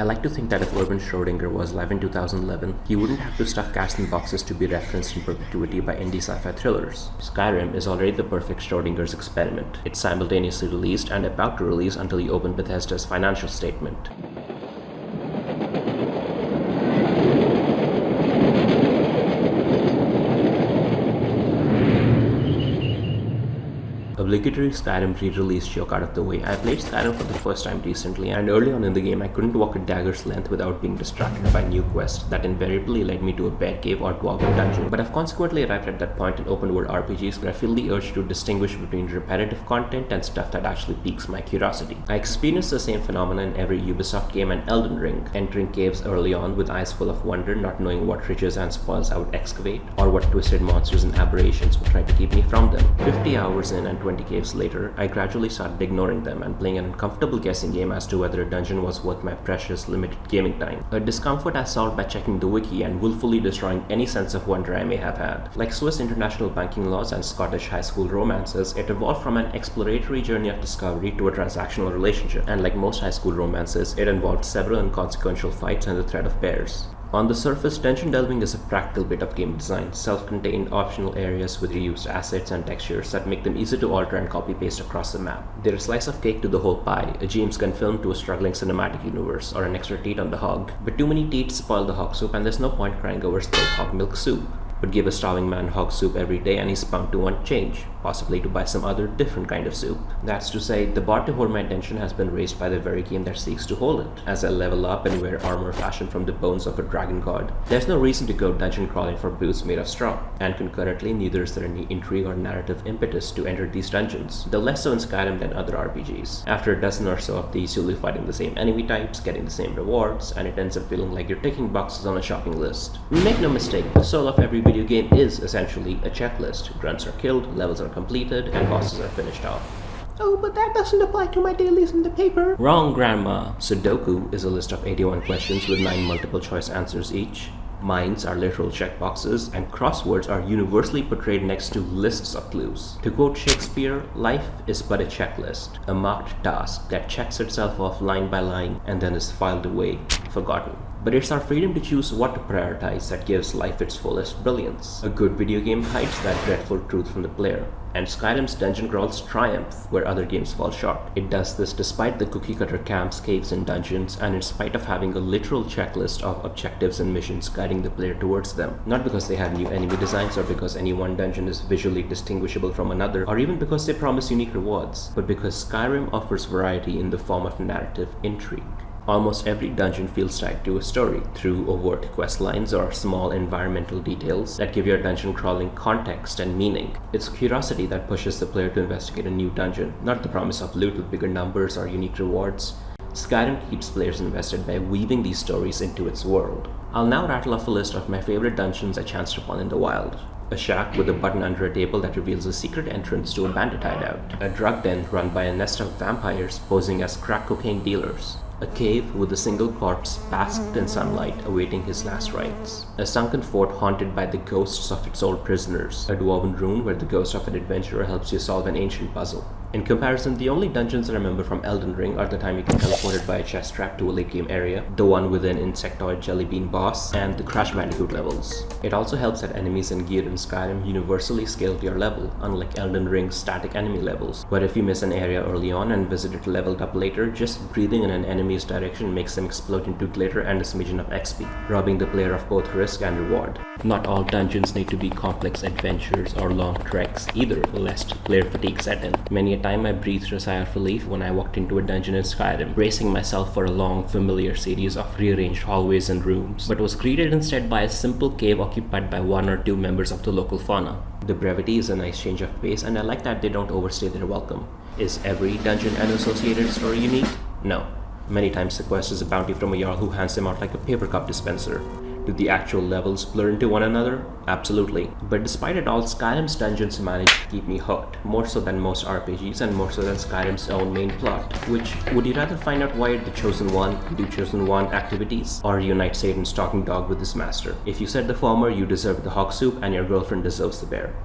I like to think that if Urban Schrödinger was alive in 2011, he wouldn't have to stuff cats in boxes to be referenced in perpetuity by indie sci-fi thrillers. Skyrim is already the perfect Schrödinger's experiment. It's simultaneously released and about to release until you open Bethesda's financial statement. Obligatory Skyrim pre-release joke out of the way, I played Skyrim for the first time recently, and early on in the game I couldn't walk a dagger's length without being distracted by new quests that invariably led me to a bear cave or dwarven dungeon. But I've consequently arrived at that point in open world RPGs where I feel the urge to distinguish between repetitive content and stuff that actually piques my curiosity. I experienced the same phenomenon in every Ubisoft game and Elden Ring, entering caves early on with eyes full of wonder, not knowing what riches and spoils I would excavate, or what twisted monsters and aberrations would try to keep me from them. 50 hours in and 20 caves later, I gradually started ignoring them and playing an uncomfortable guessing game as to whether a dungeon was worth my precious limited gaming time. A discomfort I solved by checking the wiki and willfully destroying any sense of wonder I may have had. Like Swiss international banking laws and Scottish high school romances, it evolved from an exploratory journey of discovery to a transactional relationship. And like most high school romances, it involved several inconsequential fights and the threat of bears. On the surface, dungeon delving is a practical bit of game design, self-contained optional areas with reused assets and textures that make them easy to alter and copy-paste across the map. They're a slice of cake to the whole pie, a James Gunn film to a struggling cinematic universe, or an extra teat on the hog. But too many teats spoil the hog soup, and there's no point crying over spilled hog milk soup. But give a starving man hog soup every day and he's bound to want change, possibly to buy some other different kind of soup. That's to say, the bar to hold my attention has been raised by the very game that seeks to hold it. As I level up and wear armor fashioned from the bones of a dragon god, there's no reason to go dungeon crawling for boots made of straw. And concurrently, neither is there any intrigue or narrative impetus to enter these dungeons, though less so in Skyrim than other RPGs. After a dozen or so of these, you'll be fighting the same enemy types, getting the same rewards, and it ends up feeling like you're ticking boxes on a shopping list. Make no mistake, the soul of every video game is essentially a checklist. Grunts are killed, levels are completed, and bosses are finished off. Oh, but that doesn't apply to my dailies in the paper. Wrong, Grandma. Sudoku is a list of 81 questions with 9 multiple choice answers each. Mines are literal checkboxes, and crosswords are universally portrayed next to lists of clues. To quote Shakespeare, life is but a checklist, a marked task that checks itself off line by line and then is filed away, forgotten. But it's our freedom to choose what to prioritize that gives life its fullest brilliance. A good video game hides that dreadful truth from the player, and Skyrim's dungeon crawls triumph where other games fall short. It does this despite the cookie-cutter camps, caves, and dungeons, and in spite of having a literal checklist of objectives and missions guiding the player towards them. Not because they have new enemy designs or because any one dungeon is visually distinguishable from another, or even because they promise unique rewards, but because Skyrim offers variety in the form of narrative intrigue. Almost every dungeon feels tied to a story through overt quest lines or small environmental details that give your dungeon crawling context and meaning. It's curiosity that pushes the player to investigate a new dungeon, not the promise of loot with bigger numbers or unique rewards. Skyrim keeps players invested by weaving these stories into its world. I'll now rattle off a list of my favorite dungeons I chanced upon in the wild. A shack with a button under a table that reveals a secret entrance to a bandit hideout. A drug den run by a nest of vampires posing as crack cocaine dealers. A cave with a single corpse basked in sunlight awaiting his last rites. A sunken fort haunted by the ghosts of its old prisoners. A dwarven rune where the ghost of an adventurer helps you solve an ancient puzzle. In comparison, the only dungeons I remember from Elden Ring are the time you get teleported by a chest trap to a late game area, the one with an insectoid jellybean boss, and the Crash Bandicoot levels. It also helps that enemies and gear in Skyrim universally scale to your level, unlike Elden Ring's static enemy levels, where if you miss an area early on and visit it leveled up later, just breathing in an enemy's direction makes them explode into glitter and a smidgen of XP, robbing the player of both risk and reward. Not all dungeons need to be complex adventures or long treks either, lest player fatigue set in. Many a time I breathed a sigh of relief when I walked into a dungeon in Skyrim, bracing myself for a long, familiar series of rearranged hallways and rooms, but was greeted instead by a simple cave occupied by 1 or 2 members of the local fauna. The brevity is a nice change of pace, and I like that they don't overstay their welcome. Is every dungeon and associated story unique? No. Many times the quest is a bounty from a Jarl who hands them out like a paper cup dispenser. Do the actual levels blur into one another? Absolutely. But despite it all, Skyrim's dungeons manage to keep me hooked, more so than most RPGs and more so than Skyrim's own main plot. Which, would you rather find out why the Chosen One do Chosen One activities, or unite Satan's talking dog with his master? If you said the former, you deserve the hog soup and your girlfriend deserves the bear.